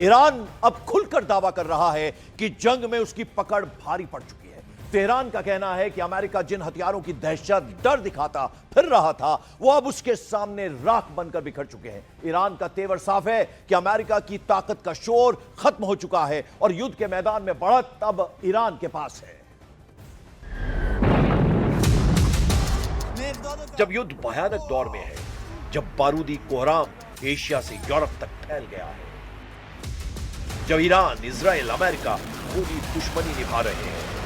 Iran अब खुलकर दावा कर रहा है कि जंग में उसकी पकड़ भारी पड़ चुकी है। तेहरान का कहना है कि अमेरिका जिन हथियारों की दहशत डर दिखाता फिर रहा था, वो अब उसके सामने राख बनकर बिखर चुके हैं। ईरान का तेवर साफ है कि अमेरिका की ताकत का शोर खत्म हो चुका है और युद्ध के मैदान में बढ़त अब ईरान के पास है। जब युद्ध भयानक दौर में है, जब बारूदी कोहराम एशिया से यूरोप तक फैल गया है, जब ईरान, इजराइल, अमेरिका पूरी दुश्मनी निभा रहे हैं,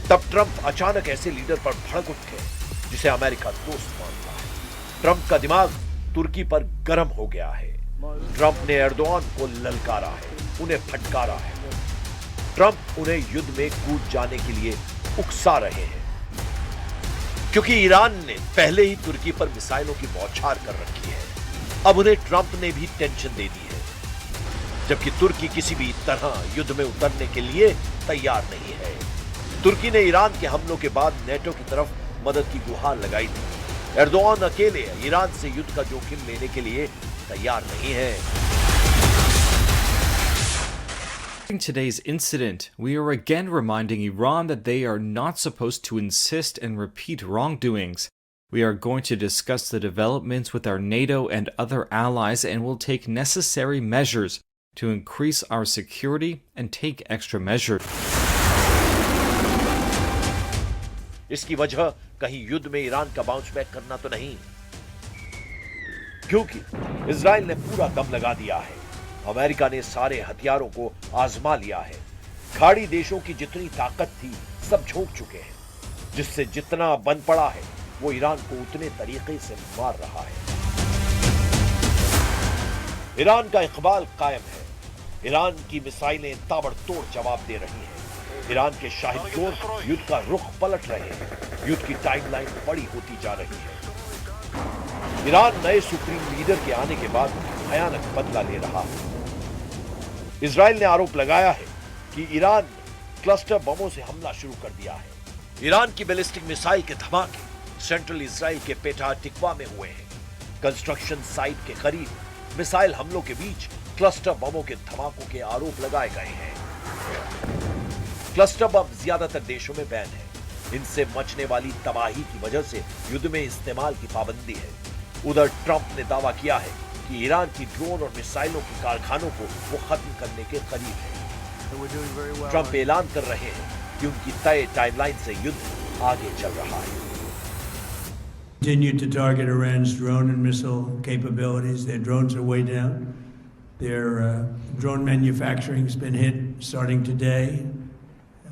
तब ट्रंप अचानक ऐसे लीडर पर भड़क उठे जिसे अमेरिका दोस्त मानता है। ट्रंप का दिमाग तुर्की पर गर्म हो गया है। ट्रंप ने एर्दोआन को ललकारा है, उन्हें फटकारा है। ट्रंप उन्हें युद्ध में कूद जाने के लिए उकसा रहे हैं, क्योंकि ईरान ने पहले ही तुर्की पर मिसाइलों की बौछार कर रखी है। अब उन्हें ट्रंप ने भी टेंशन दे दी है, जबकि तुर्की किसी भी तरह युद्ध में उतरने के लिए तैयार नहीं है। तुर्की ने ईरान के हमलों के बाद नेटो की तरफ मदद की गुहार लगाई थी। एर्दोआन अकेले ईरान से युद्ध का जोखिम लेने के लिए तैयार नहीं है। In today's incident, we are again reminding Iran that they are not supposed to insist and repeat wrongdoings. We are going to discuss the developments with our NATO and other allies and will take necessary measures to increase our security and take extra measures. इसकी वजह कहीं युद्ध में Iran का bounce back करना तो नहीं, क्योंकि इजराइल ने पूरा दम लगा दिया है। अमेरिका ने सारे हथियारों को आजमा लिया है। खाड़ी देशों की जितनी ताकत थी सब झोंक चुके हैं, जिससे जितना बन पड़ा है वो ईरान को उतने तरीके से मार रहा है। ईरान का इकबाल कायम है। ईरान की मिसाइलें ताबड़तोड़ जवाब दे रही हैं। ईरान के शाहिद ड्रोन युद्ध का रुख पलट रहे हैं। युद्ध की टाइमलाइन बड़ी होती जा रही है। ईरान नए सुप्रीम लीडर के आने के बाद भयानक बदला ले रहा है। इजराइल ने आरोप लगाया है कि ईरान क्लस्टर बमों से हमला शुरू कर दिया है। ईरान की बैलिस्टिक मिसाइल के धमाके सेंट्रल इजराइल के पेटा टिकवा में हुए हैं। कंस्ट्रक्शन साइट के करीब मिसाइल हमलों के बीच क्लस्टर बमों के धमाकों के आरोप लगाए गए हैं। क्लस्टर बम ज्यादातर देशों में बैन है। इनसे मचने वाली तबाही की वजह से युद्ध में इस्तेमाल की पाबंदी है। उधर ट्रंप ने दावा किया है कि ईरान की ड्रोन और मिसाइलों के कारखानों को वो खत्म करने के करीब है। ट्रंप ऐलान कर रहे हैं कि उनकी तय टाइमलाइन से युद्ध आगे चल रहा है। Continue to target Iran's drone and missile capabilities. Their drones are way down. Their drone manufacturing has been hit starting today.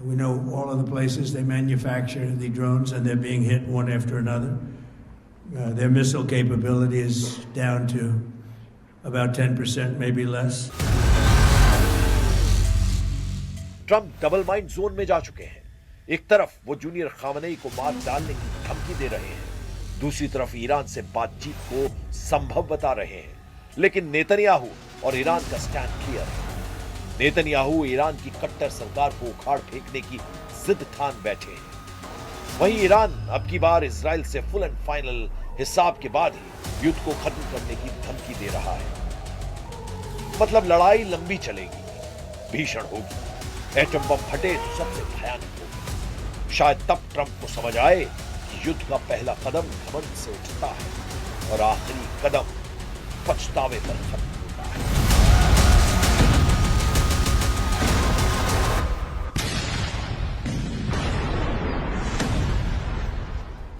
We know all of the places they manufacture the drones, and they're being hit one after another. Their missile capability is down to about 10%, maybe less. Trump double mind zone में जा चुके हैं। एक तरफ वो junior Khamenei को मार डालने की धमकी दे रहे हैं, दूसरी तरफ ईरान से बातचीत को संभव बता रहे हैं। लेकिन नेतन्याहू और ईरान का स्टैंड क्लियर है। नेतन्याहू ईरान की कट्टर सरकार को उखाड़ फेंकने की जिद ठान बैठे हैं। वहीं ईरान अब की बार इजराइल से फुल एंड फाइनल हिसाब के बाद ही युद्ध को खत्म करने की धमकी दे रहा है। मतलब लड़ाई लंबी चलेगी, भीषण होगी। एटम बम फटे तो सबसे भयानक होगी। शायद तब ट्रंप को समझ आए कि युद्ध का पहला कदम घमंड से उठता है और आखिरी कदम पछतावे पर खत्म होता है।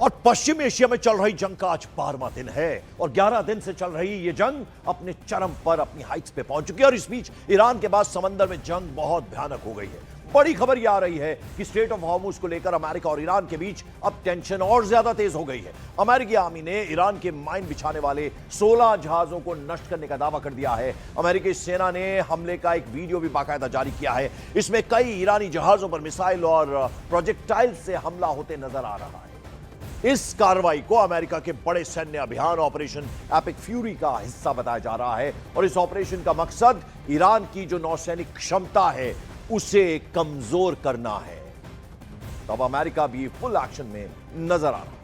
और पश्चिम एशिया में चल रही जंग का आज 12वां दिन है और 11 दिन से चल रही ये जंग अपने चरम पर, अपनी हाइट्स पे पहुंच चुकी है। और इस बीच ईरान के बाद समंदर में जंग बहुत भयानक हो गई है। बड़ी खबर यह आ रही है कि स्ट्रेट ऑफ हॉर्मुज को लेकर अमेरिका और ईरान के बीच अब टेंशन और ज्यादा तेज हो गई है। अमेरिकी आर्मी ने ईरान के माइन बिछाने वाले 16 जहाजों को नष्ट करने का दावा कर दिया है। अमेरिकी सेना ने हमले का एक वीडियो भी बाकायदा जारी किया है। इसमें कई ईरानी जहाजों पर मिसाइल और प्रोजेक्टाइल से हमला होते नजर आ रहा है। इस कार्रवाई को अमेरिका के बड़े सैन्य अभियान ऑपरेशन एपिक फ्यूरी का हिस्सा बताया जा रहा है और इस ऑपरेशन का मकसद ईरान की जो नौसैनिक क्षमता है उसे कमजोर करना है। तब अमेरिका भी फुल एक्शन में नजर आ रहा है।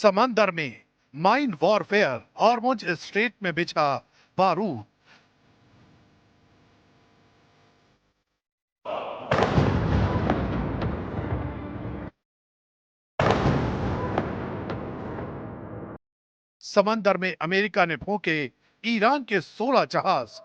समंदर में माइन वॉरफेयर, हॉर्मुज स्ट्रेट में बिछा बारूद। समंदर में अमेरिका ने फूंके ईरान के 16 जहाज।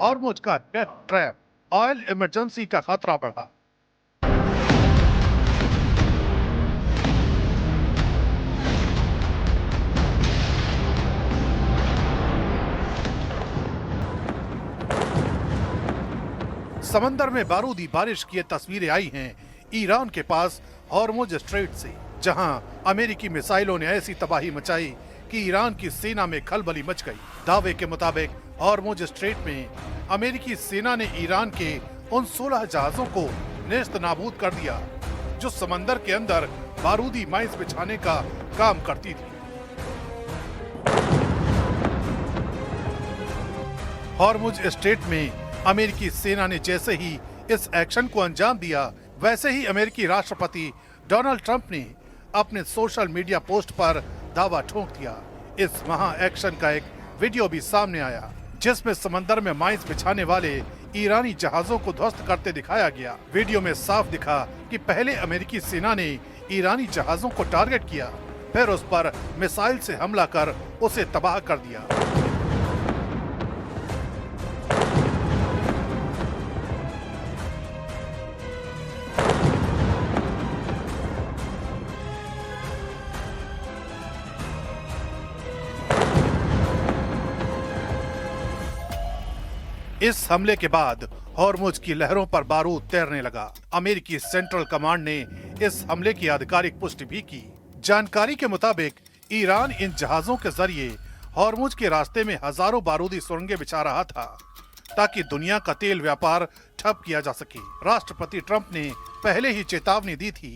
हॉर्मुज का डेथ ट्रैप, ऑयल इमरजेंसी का खतरा बढ़ा। समंदर में बारूदी बारिश की ये तस्वीरें आई हैं ईरान के पास हॉर्मुज स्ट्रेट से, जहां अमेरिकी मिसाइलों ने ऐसी तबाही मचाई कि ईरान की सेना में खलबली मच गई। दावे के मुताबिक हॉर्मुज स्ट्रेट में अमेरिकी सेना ने ईरान के उन 16 जहाजों को नेस्त नाबूद कर दिया जो समंदर के अंदर बारूदी माइंस बिछाने का काम करती थी। हॉर्मुज स्ट्रेट में अमेरिकी सेना ने जैसे ही इस एक्शन को अंजाम दिया, वैसे ही अमेरिकी राष्ट्रपति डोनाल्ड ट्रंप ने अपने सोशल मीडिया पोस्ट पर दावा ठोक दिया। इस महा एक्शन का एक वीडियो भी सामने आया जिसमें समंदर में माइंस बिछाने वाले ईरानी जहाजों को ध्वस्त करते दिखाया गया। वीडियो में साफ दिखा कि पहले अमेरिकी सेना ने ईरानी जहाजों को टारगेट किया, फिर उस पर मिसाइल से हमला कर उसे तबाह कर दिया। इस हमले के बाद हॉर्मुज की लहरों पर बारूद तैरने लगा। अमेरिकी सेंट्रल कमांड ने इस हमले की आधिकारिक पुष्टि भी की। जानकारी के मुताबिक ईरान इन जहाजों के जरिए हॉर्मुज के रास्ते में हजारों बारूदी सुरंगें बिछा रहा था ताकि दुनिया का तेल व्यापार ठप किया जा सके। राष्ट्रपति ट्रंप ने पहले ही चेतावनी दी थी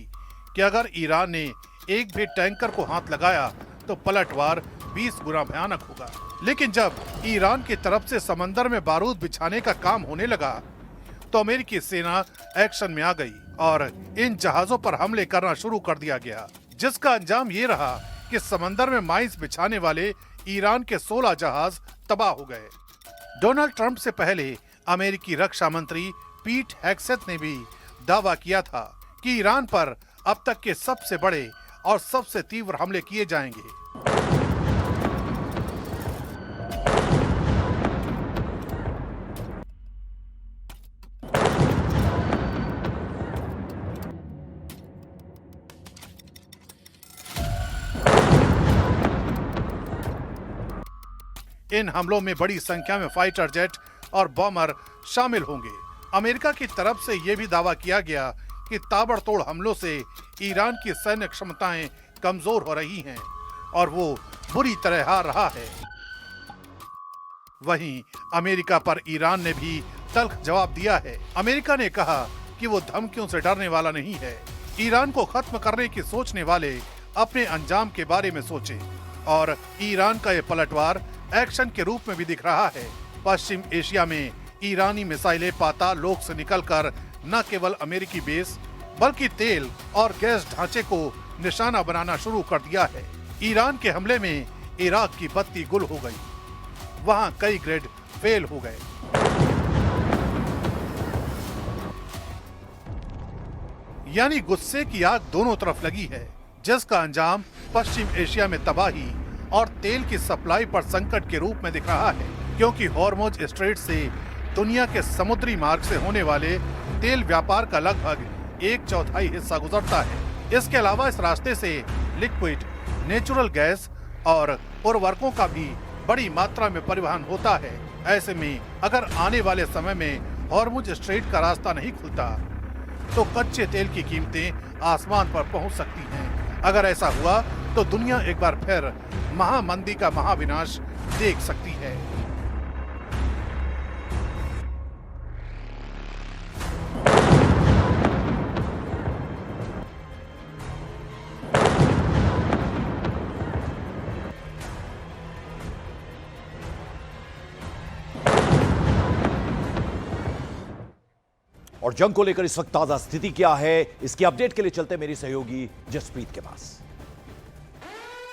कि अगर ईरान ने एक भी टैंकर को हाथ लगाया तो पलटवार 20 गुना भयानक होगा। लेकिन जब ईरान की तरफ से समंदर में बारूद बिछाने का काम होने लगा तो अमेरिकी सेना एक्शन में आ गई और इन जहाजों पर हमले करना शुरू कर दिया गया, जिसका अंजाम ये रहा कि समंदर में माइंस बिछाने वाले ईरान के 16 जहाज तबाह हो गए। डोनाल्ड ट्रंप से पहले अमेरिकी रक्षा मंत्री पीट हेग्सेथ ने भी दावा किया था कि ईरान पर अब तक के सबसे बड़े और सबसे तीव्र हमले किए जाएंगे। इन हमलों में बड़ी संख्या में फाइटर जेट और बॉमर शामिल होंगे। अमेरिका की तरफ से यह भी दावा किया गया कि ताबड़तोड़ हमलों से ईरान की सैन्य क्षमताएं कमजोर हो रही हैं और वो बुरी तरह हार रहा है। वहीं अमेरिका पर ईरान ने भी तल्ख जवाब दिया है। अमेरिका ने कहा कि वो धमकियों से डरने वाला नहीं है। ईरान को खत्म करने की सोचने वाले अपने अंजाम के बारे में सोचें। और ईरान का ये पलटवार एक्शन के रूप में भी दिख रहा है। पश्चिम एशिया में ईरानी मिसाइलें पाताल लोक से निकलकर न केवल अमेरिकी बेस बल्कि तेल और गैस ढांचे को निशाना बनाना शुरू कर दिया है। ईरान के हमले में इराक की बत्ती गुल हो गई, वहां कई ग्रेड फेल हो गए। यानी गुस्से की आग दोनों तरफ लगी है, जिसका अंजाम पश्चिम एशिया में तबाही और तेल की सप्लाई पर संकट के रूप में दिख रहा है, क्योंकि हॉर्मुज स्ट्रेट से दुनिया के समुद्री मार्ग से होने वाले तेल व्यापार का लगभग 1/4 हिस्सा गुजरता है। इसके अलावा इस रास्ते से लिक्विड, नेचुरल गैस और उर्वरकों का भी बड़ी मात्रा में परिवहन होता है। ऐसे में अगर आने वाले समय में हॉर्मुज स्ट्रेट का रास्ता नहीं खुलता तो कच्चे तेल की कीमतें आसमान पर पहुंच सकती हैं। अगर ऐसा हुआ तो दुनिया एक बार फिर महामंदी का महाविनाश देख सकती है। और जंग को लेकर इस वक्त ताजा स्थिति क्या है, इसकी अपडेट के लिए चलते मेरी सहयोगी जसप्रीत के पास।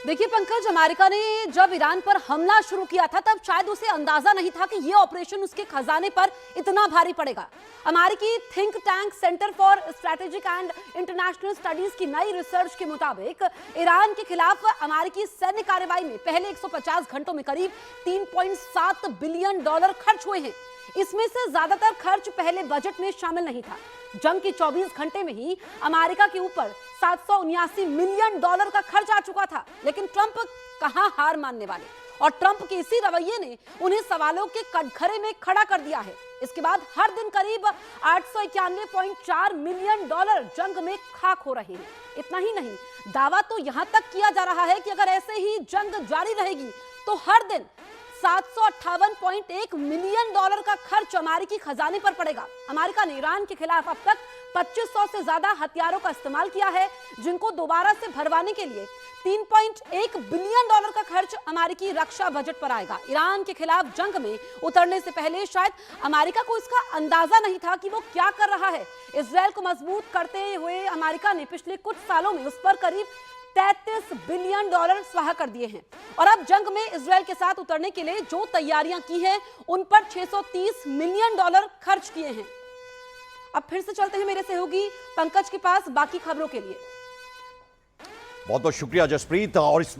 देखिए पंकज, अमेरिका ने जब ईरान पर हमला शुरू किया था तब शायद उसे अंदाजा नहीं था कि यह ऑपरेशन उसके खजाने पर इतना भारी पड़ेगा। अमेरिकी think tank centre for strategic and international studies की नई रिसर्च के मुताबिक ईरान के खिलाफ अमेरिकी सैन्य कार्रवाई में पहले 150 घंटों में करीब $3.7 बिलियन खर्च हुए हैं। इसमें से ज्यादातर खर्च पहले बजट में शामिल नहीं था। जंग के 24 घंटे में ही अमेरिका के ऊपर $779 मिलियन का खर्च आ चुका था। लेकिन ट्रंप कहां हार मानने वाले, और ट्रंप के इसी रवैये ने उन्हें सवालों के कटघरे में खड़ा कर दिया है। इसके बाद हर दिन करीब $891.4 मिलियन जंग में खाक हो रहे हैं। इतना ही नहीं, दावा तो यहां तक किया जा रहा है कि अगर ऐसे ही जंग जारी रहेगी तो हर दिन $758.1 मिलियन का खर्च अमेरिकी खजाने पर पड़ेगा। अमेरिका ने ईरान के खिलाफ अब तक 2500 से ज्यादा हथियारों का इस्तेमाल किया है, जिनको दोबारा से भरवाने के लिए $3.1 बिलियन का खर्च अमेरिकी रक्षा बजट पर आएगा। ईरान के खिलाफ जंग में उतरने से पहले शायद अमेरिका को इसका अंदाजा नहीं था कि वो क्या कर रहा है। इजरायल को मजबूत करते हुए अमेरिका ने पिछले कुछ सालों में उस पर करीब $33 बिलियन स्वाहा कर दिए हैं, और अब जंग में इजरायल के साथ उतरने के लिए जो तैयारियां की हैं उन पर $630 मिलियन खर्च किए हैं। अब फिर से चलते हैं मेरे सहयोगी पंकज के पास बाकी खबरों के लिए। बहुत बहुत शुक्रिया जसप्रीत। और इस